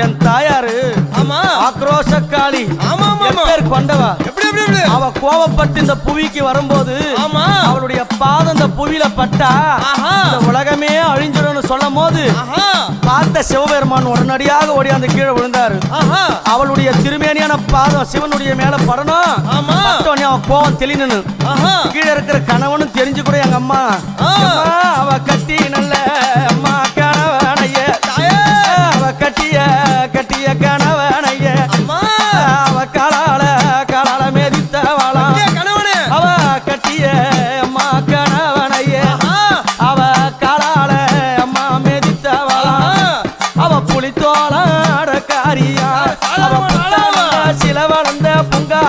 என் தாயாரு ஆக்ரோஷக்காளி பேர் கொண்டவா. அவ கோபப்பட்டு இந்த புவிக்கு வரும்போது அவளுடைய பாதம் இந்த புவியில பட்டா இந்த உலகமே அழிஞ்சிடும் சொல்லும் போது பார்த்த சிவபெருமான் உடனடியாக ஓடி அந்த கீழே விழுந்தாரு. அவளுடைய திருமேனியான பாதம் சிவனுடைய மேல படணும். அவன் கோபம் தெளினு கீழே இருக்கிற கணவனும் தெரிஞ்சு கூட எங்க அம்மா அவ கட்டி நல்ல அம்மா கணவனைய அவ கட்டிய கட்டிய கணவனைய அவ காலால காலால மேதித்தவளா அவ கட்டிய அம்மா கணவனைய அவ காலால அம்மா மேதித்தவளா அவ புலித்தோளாட காரியா அவ சில வளர்ந்த புங்கா